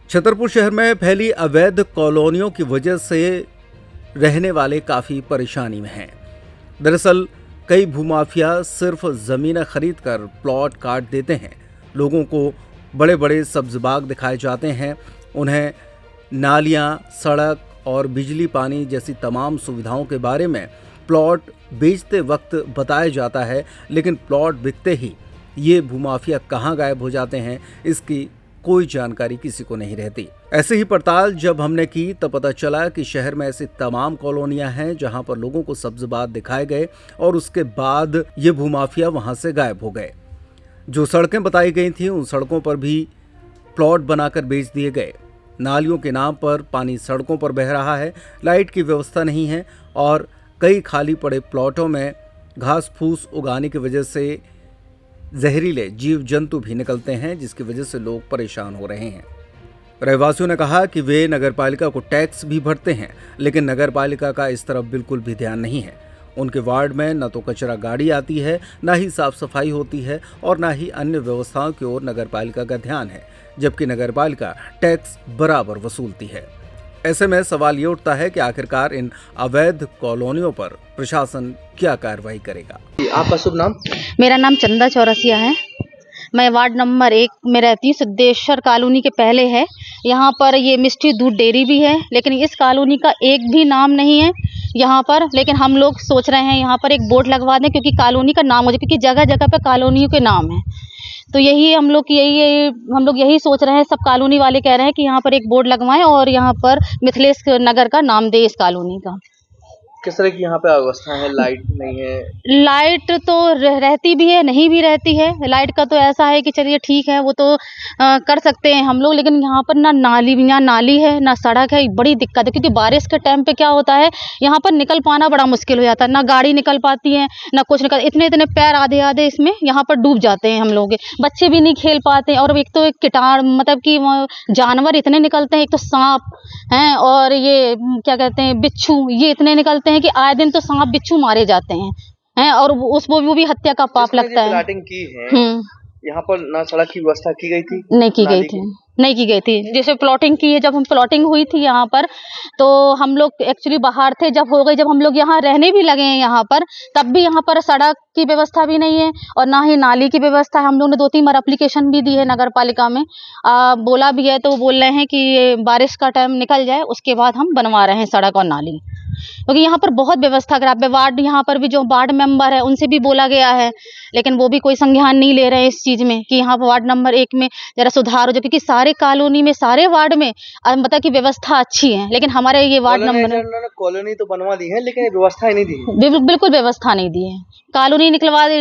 छतरपुर शहर में फैली अवैध कॉलोनियों की वजह से रहने वाले काफ़ी परेशानी में हैं। दरअसल कई भूमाफिया सिर्फ ज़मीनें खरीद कर प्लॉट काट देते हैं। लोगों को बड़े बड़े सब्ज़ बाग दिखाए जाते हैं। उन्हें नालियाँ, सड़क और बिजली पानी जैसी तमाम सुविधाओं के बारे में प्लॉट बेचते वक्त बताया जाता है, लेकिन प्लॉट बिकते ही ये भूमाफिया कहाँ गायब हो जाते हैं, इसकी कोई जानकारी किसी को नहीं रहती। ऐसे ही पड़ताल जब हमने की तब पता चला कि शहर में ऐसी तमाम कॉलोनियां हैं जहां पर लोगों को सब्ज़बाग दिखाए गए और उसके बाद ये भूमाफिया वहां से गायब हो गए। जो सड़कें बताई गई थीं उन सड़कों पर भी प्लॉट बनाकर बेच दिए गए। नालियों के नाम पर पानी सड़कों पर बह रहा है, लाइट की व्यवस्था नहीं है और कई खाली पड़े प्लॉटों में घास फूस उगाने की वजह से जहरीले जीव जंतु भी निकलते हैं, जिसकी वजह से लोग परेशान हो रहे हैं। रहवासियों ने कहा कि वे नगरपालिका को टैक्स भी भरते हैं, लेकिन नगरपालिका का इस तरफ बिल्कुल भी ध्यान नहीं है। उनके वार्ड में न तो कचरा गाड़ी आती है, न ही साफ सफाई होती है और न ही अन्य व्यवस्थाओं की ओर नगरपालिका का ध्यान है, जबकि नगरपालिका टैक्स बराबर वसूलती है। ऐसे में सवाल ये उठता है कि आखिरकार इन अवैध कॉलोनियों पर प्रशासन क्या कार्रवाई करेगा। आपका शुभ नाम? मेरा नाम चंदा चौरसिया है। मैं वार्ड नंबर 1 में रहती हूँ। सिद्धेश्वर कॉलोनी के पहले है। यहाँ पर ये मिष्टी दूध डेयरी भी है, लेकिन इस कॉलोनी का एक भी नाम नहीं है यहाँ पर। लेकिन हम लोग सोच रहे हैं यहाँ पर एक बोर्ड लगवा दें, क्योंकि कॉलोनी का नाम हो जाए, क्योंकि जगह जगह पे कॉलोनियों के नाम है। तो हम लोग यही सोच रहे हैं। सब कॉलोनी वाले कह रहे हैं कि यहाँ पर एक बोर्ड लगवाएं और यहाँ पर मिथिलेश नगर का नाम दे इस कॉलोनी का। किस तरह की यहाँ पे अवस्था है? लाइट नहीं है? लाइट तो रहती भी है, नहीं भी रहती है। लाइट का तो ऐसा है कि चलिए ठीक है, वो तो कर सकते हैं हम लोग, लेकिन यहाँ पर ना नाली है, ना सड़क है। बड़ी दिक्कत है, क्योंकि बारिश के टाइम पे क्या होता है, यहाँ पर निकल पाना बड़ा मुश्किल हो जाता है। ना गाड़ी निकल पाती है, ना कुछ निकल, इतने पैर आधे इसमें यहाँ पर डूब जाते हैं हम लोग। बच्चे भी नहीं खेल पाते। और एक तो एक कीटाणु, मतलब कि जानवर इतने निकलते हैं। एक तो सांप हैं और ये क्या कहते हैं, बिच्छू, ये इतने निकलते हैं कि आए दिन तो सांप बिच्छू मारे जाते हैं और वो भी हत्या का पाप लगता है। प्लाटिंग की है यहाँ पर, ना सड़क की व्यवस्था की गई थी? नहीं की गई थी। जैसे प्लॉटिंग की है, जब हम प्लॉटिंग हुई थी यहाँ पर, तो हम लोग एक्चुअली बाहर थे। जब हो गई, जब हम लोग यहाँ रहने भी लगे हैं यहाँ पर, तब भी यहाँ पर सड़क की व्यवस्था भी नहीं है और ना ही नाली की व्यवस्था है। हम लोग ने 2-3 बार एप्लीकेशन भी दी है नगर पालिका में, बोला भी है, तो वो बोल रहे हैं कि बारिश का टाइम निकल जाए उसके बाद हम बनवा रहे हैं सड़क और नाली, क्योंकि यहाँ पर बहुत व्यवस्था खराब है। वार्ड यहाँ पर भी जो वार्ड मेंबर है उनसे भी बोला गया है, लेकिन वो भी कोई संज्ञान नहीं ले रहे हैं इस चीज में कि यहाँ वार्ड नंबर 1 में जरा सुधार हो जाए, क्योंकि सारे कॉलोनी में, सारे वार्ड में मतलब की व्यवस्था अच्छी है, लेकिन हमारे ये वार्ड नंबर कॉलोनी तो बनवा दी है, लेकिन व्यवस्था ही नहीं दी। बिल्कुल व्यवस्था नहीं दी है। कॉलोनी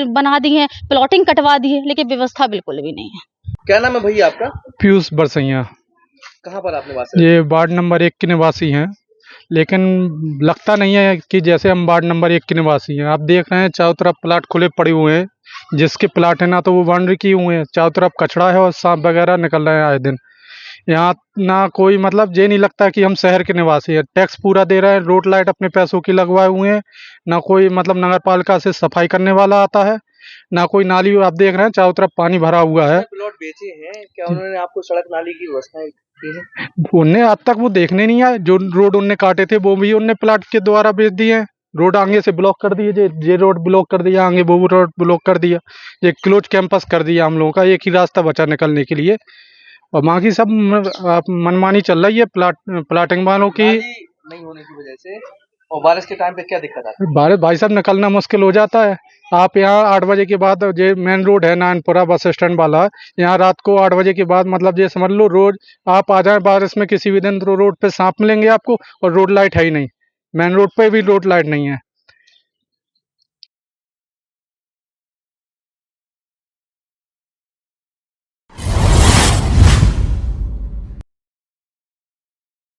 बना दी है, प्लॉटिंग कटवा दी है, लेकिन व्यवस्था बिल्कुल भी नहीं है। क्या नाम है भैया आपका? पीयूष बरसैया। कहाँ पर आप निवास? ये वार्ड नंबर 1 के निवासी हैं, लेकिन लगता नहीं है कि जैसे हम वार्ड नंबर 1 के निवासी हैं। आप देख रहे हैं चारों तरफ प्लाट खुले पड़े हुए हैं। जिसके प्लाट है ना तो वो बाउंड्री किए हुए हैं, चारों तरफ कचरा है और सांप वगैरह निकल रहे हैं आए दिन। यहाँ ना कोई मतलब ये नहीं लगता कि हम शहर के निवासी हैं। टैक्स पूरा दे रहे हैं, रोड लाइट अपने पैसों की लगवाए हुए हैं, ना कोई मतलब नगर पालिका से सफाई करने वाला आता है, ना कोई नाली। आप देख रहे हैं चारों तरफ पानी भरा हुआ है। प्लॉट बेचे हैं, क्या उन्होंने आपको सड़क नाली की व्यवस्था की है? उन्हें आज तक वो देखने नहीं आए। जो रोड उनने काटे थे वो भी उनने प्लाट के द्वारा बेच दिए। रोड आगे से ब्लॉक कर दिए, ये रोड ब्लॉक कर दिया, आगे वो रोड ब्लॉक कर दिया। ये क्लोज कैंपस कर दिया हम लोगों का। एक ही रास्ता बचा निकलने के लिए, और बाकी सब मनमानी चल रही है प्लाटिंग वालों की। नहीं होने की वजह से और बारिश के टाइम पे क्या दिक्कत आती है? बारिश भाई साहब निकलना मुश्किल हो जाता है। आप यहाँ 8 बजे के बाद, ये मेन रोड है नानपुरा बस स्टैंड वाला, यहाँ रात को 8 बजे के बाद मतलब ये समझ लो रोज आप आ जाए बारिश में किसी भी दिन, तो रोड पे सांप मिलेंगे आपको। और रोड लाइट है ही नहीं, मेन रोड पे भी रोड लाइट नहीं है।